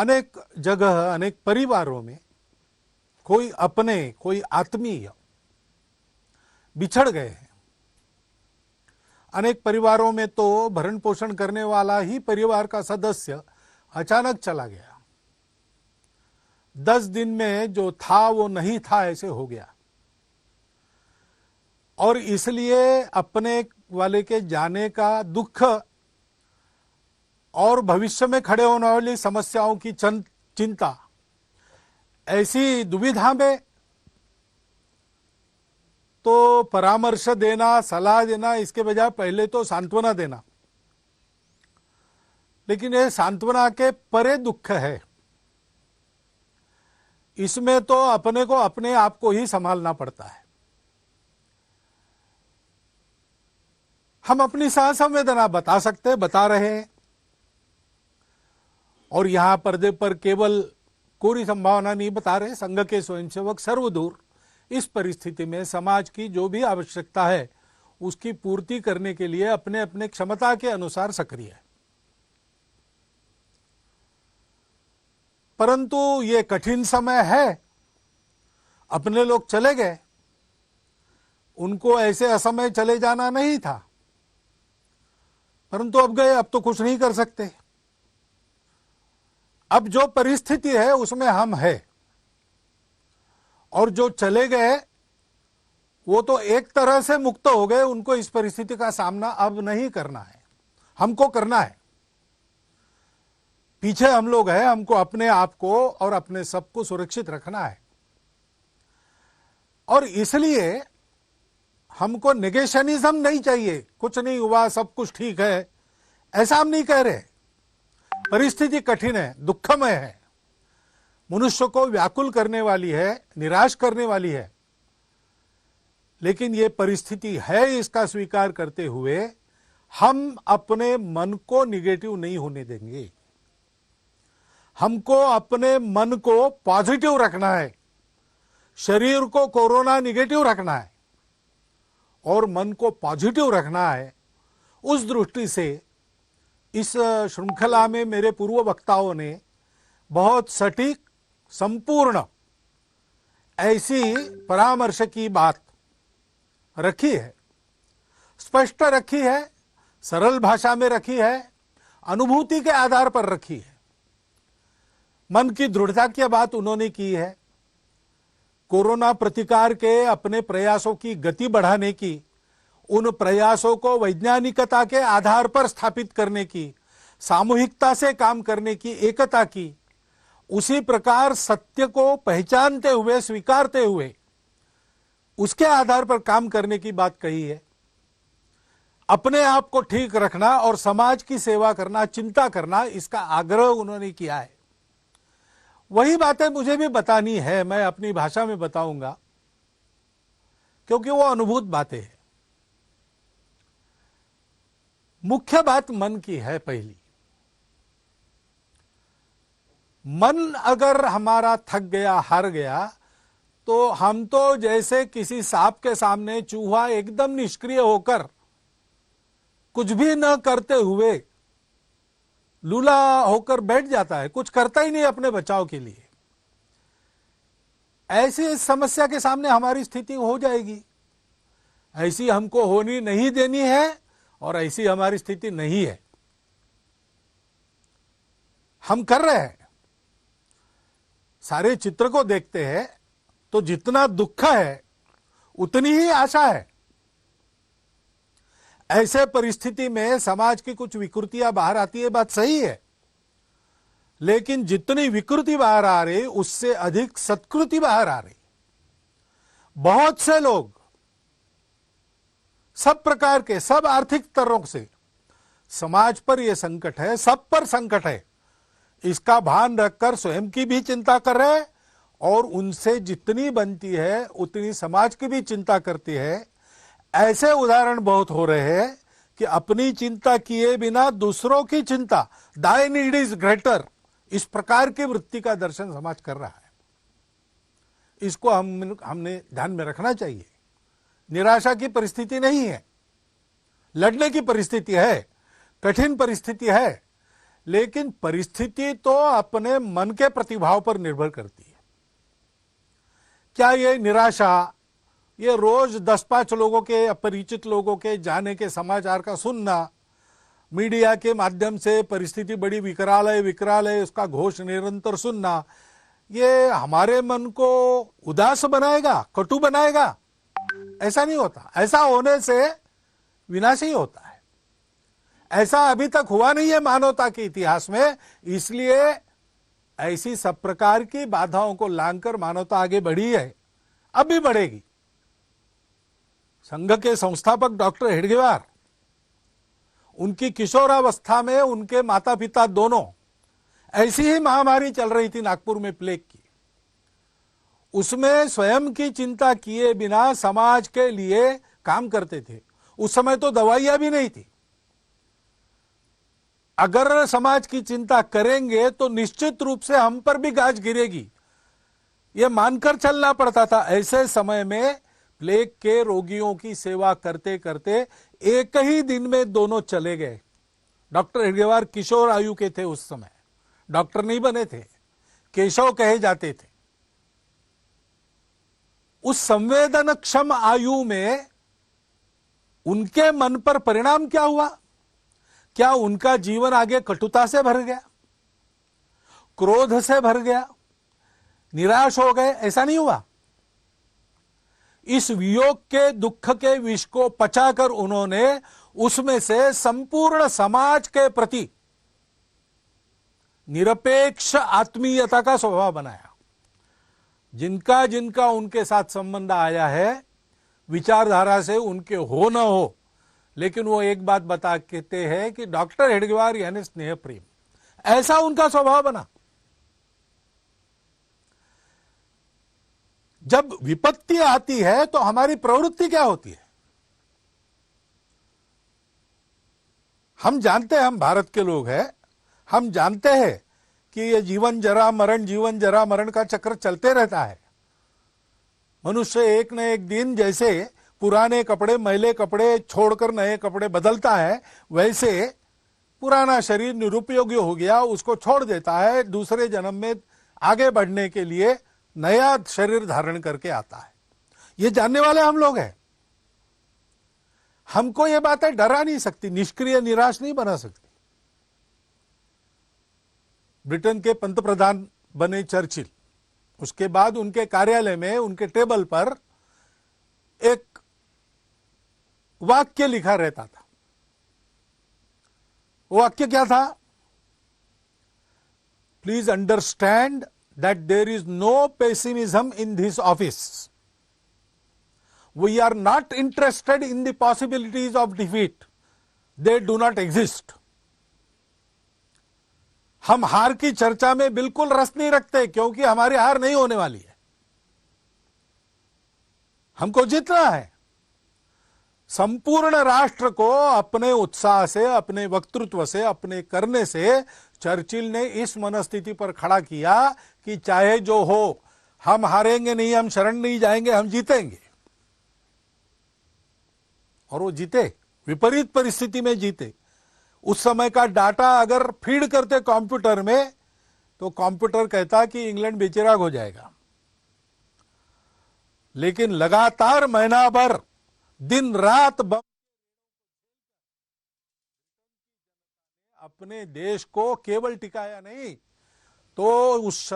अनेक जगह अनेक परिवारों में कोई अपने कोई आत्मीय बिछड़ गए हैं। अनेक परिवारों में तो भरण पोषण करने वाला ही परिवार का सदस्य अचानक चला गया। 10 दिन में जो था वो नहीं था, ऐसे हो गया। और इसलिए अपने वाले के जाने का दुख और भविष्य में खड़े होने वाली समस्याओं की चिंता, ऐसी दुविधा में तो परामर्श देना, सलाह देना, इसके बजाय पहले तो सांत्वना देना। लेकिन ये सांत्वना के परे दुख है। इसमें तो अपने को अपने आप को ही संभालना पड़ता है। हम अपनी सहसंवेदना बता सकते, बता रहे हैं, और यहां पर्दे पर केवल कोरी संभावना नहीं बता रहे। संघ के स्वयंसेवक सर्वदूर इस परिस्थिति में समाज की जो भी आवश्यकता है उसकी पूर्ति करने के लिए अपने अपने क्षमता के अनुसार सक्रिय है। परंतु ये कठिन समय है। अपने लोग चले गए, उनको ऐसे असमय चले जाना नहीं था, परंतु अब गए, अब तो कुछ नहीं कर सकते। अब जो परिस्थिति है उसमें हम हैं, और जो चले गए वो तो एक तरह से मुक्त हो गए। उनको इस परिस्थिति का सामना अब नहीं करना है, हमको करना है। पीछे हम लोग हैं, हमको अपने आप को और अपने सबको सुरक्षित रखना है। और इसलिए हमको नेगेशनिज्म नहीं चाहिए। कुछ नहीं हुआ, सब कुछ ठीक है, ऐसा हम नहीं कह रहे। परिस्थिति कठिन है, दुखमय है, मनुष्य को व्याकुल करने वाली है, निराश करने वाली है। लेकिन ये परिस्थिति है, इसका स्वीकार करते हुए हम अपने मन को निगेटिव नहीं होने देंगे। हमको अपने मन को पॉजिटिव रखना है, शरीर को कोरोना निगेटिव रखना है और मन को पॉजिटिव रखना है। उस दृष्टि से इस श्रृंखला में मेरे पूर्व वक्ताओं ने बहुत सटीक, संपूर्ण ऐसी परामर्श की बात रखी है, स्पष्ट रखी है, सरल भाषा में रखी है, अनुभूति के आधार पर रखी है। मन की दृढ़ता की बात उन्होंने की है। कोरोना प्रतिकार के अपने प्रयासों की गति बढ़ाने की, उन प्रयासों को वैज्ञानिकता के आधार पर स्थापित करने की, सामूहिकता से काम करने की, एकता की, उसी प्रकार सत्य को पहचानते हुए, स्वीकारते हुए उसके आधार पर काम करने की बात कही है। अपने आप को ठीक रखना और समाज की सेवा करना, चिंता करना, इसका आग्रह उन्होंने किया है। वही बातें मुझे भी बतानी है, मैं अपनी भाषा में बताऊंगा, क्योंकि वो अनुभूत बातें हैं। मुख्य बात मन की है। पहली, मन अगर हमारा थक गया, हार गया, तो हम तो जैसे किसी सांप के सामने चूहा एकदम निष्क्रिय होकर, कुछ भी न करते हुए लूला होकर बैठ जाता है, कुछ करता ही नहीं अपने बचाव के लिए। ऐसी समस्या के सामने हमारी स्थिति हो जाएगी। ऐसी हमको होनी नहीं देनी है और ऐसी हमारी स्थिति नहीं है। हम कर रहे हैं, सारे चित्र को देखते हैं तो जितना दुख है उतनी ही आशा है। ऐसे परिस्थिति में समाज की कुछ विकृतियां बाहर आती है, बात सही है, लेकिन जितनी विकृति बाहर आ रही उससे अधिक सत्कृति बाहर आ रही। बहुत से लोग सब प्रकार के, सब आर्थिक स्तरों से समाज पर यह संकट है, सब पर संकट है, इसका भान रखकर स्वयं की भी चिंता कर रहे हैं और उनसे जितनी बनती है उतनी समाज की भी चिंता करती है। ऐसे उदाहरण बहुत हो रहे हैं कि अपनी चिंता किए बिना दूसरों की चिंता, दाई नीड इज ग्रेटर, इस प्रकार की वृत्ति का दर्शन समाज कर रहा है। इसको हमने ध्यान में रखना चाहिए। निराशा की परिस्थिति नहीं है, लड़ने की परिस्थिति है, कठिन परिस्थिति है, लेकिन परिस्थिति तो अपने मन के प्रतिभाव पर निर्भर करती है। क्या ये निराशा, ये रोज 10-5 लोगों के, अपरिचित लोगों के जाने के समाचार का सुनना, मीडिया के माध्यम से परिस्थिति बड़ी विकराल है उसका घोष निरंतर सुनना, ये हमारे मन को उदास बनाएगा, कटु बनाएगा? ऐसा नहीं होता। ऐसा होने से विनाश ही होता है। ऐसा अभी तक हुआ नहीं है मानवता के इतिहास में, इसलिए ऐसी सब प्रकार की बाधाओं को लांघकर मानवता आगे बढ़ी है, अब भी बढ़ेगी। संघ के संस्थापक डॉक्टर हेडगेवार, उनकी किशोरावस्था में उनके माता पिता दोनों, ऐसी ही महामारी चल रही थी नागपुर में प्लेग की, उसमें स्वयं की चिंता किए बिना समाज के लिए काम करते थे। उस समय तो दवाइयां भी नहीं थी। अगर समाज की चिंता करेंगे तो निश्चित रूप से हम पर भी गाज गिरेगी, यह मानकर चलना पड़ता था। ऐसे समय में प्लेग के रोगियों की सेवा करते करते एक ही दिन में दोनों चले गए। डॉक्टर हेडगेवार किशोर आयु के थे, उस समय डॉक्टर नहीं बने थे, केशव कहे जाते थे। उस संवेदनक्षम आयु में उनके मन पर परिणाम क्या हुआ? क्या उनका जीवन आगे कटुता से भर गया, क्रोध से भर गया, निराश हो गए? ऐसा नहीं हुआ। इस वियोग के, दुख के विष को पचाकर उन्होंने उसमें से संपूर्ण समाज के प्रति निरपेक्ष आत्मीयता का स्वभाव बनाया। जिनका जिनका उनके साथ संबंध आया है, विचारधारा से उनके हो न हो, लेकिन वो एक बात बता कहते हैं कि डॉक्टर हेडगेवार यानी स्नेह प्रेम, ऐसा उनका स्वभाव बना। जब विपत्ति आती है तो हमारी प्रवृत्ति क्या होती है? हम जानते हैं, हम भारत के लोग हैं, हम जानते हैं कि ये जीवन जरा मरण का चक्र चलते रहता है। मनुष्य एक न एक दिन जैसे पुराने कपड़े, मैले कपड़े छोड़कर नए कपड़े बदलता है, वैसे पुराना शरीर निरुपयोगी हो गया, उसको छोड़ देता है, दूसरे जन्म में आगे बढ़ने के लिए नया शरीर धारण करके आता है। ये जानने वाले हम लोग हैं। हमको ये बातें डरा नहीं सकती, निष्क्रिय निराश नहीं बना सकती। ब्रिटेन के पंतप्रधान बने चर्चिल, उसके बाद उनके कार्यालय में, उनके टेबल पर एक वाक्य लिखा रहता था। वो वाक्य क्या था? Please understand that there is no pessimism in this office. We are not interested in the possibilities of defeat. They do not exist. हम हार की चर्चा में बिल्कुल रस नहीं रखते, क्योंकि हमारी हार नहीं होने वाली है। हमको जीतना है। संपूर्ण राष्ट्र को अपने उत्साह से, अपने वक्तृत्व से, अपने करने से चर्चिल ने इस मनस्थिति पर खड़ा किया कि चाहे जो हो, हम हारेंगे नहीं, हम शरण नहीं जाएंगे, हम जीतेंगे। और वो जीते, विपरीत परिस्थिति में जीते। उस समय का डाटा अगर फीड करते कंप्यूटर में, तो कंप्यूटर कहता कि इंग्लैंड बेचिराग हो जाएगा। लेकिन लगातार महीना भर दिन रात अपने देश को केवल टिकाया नहीं, तो उस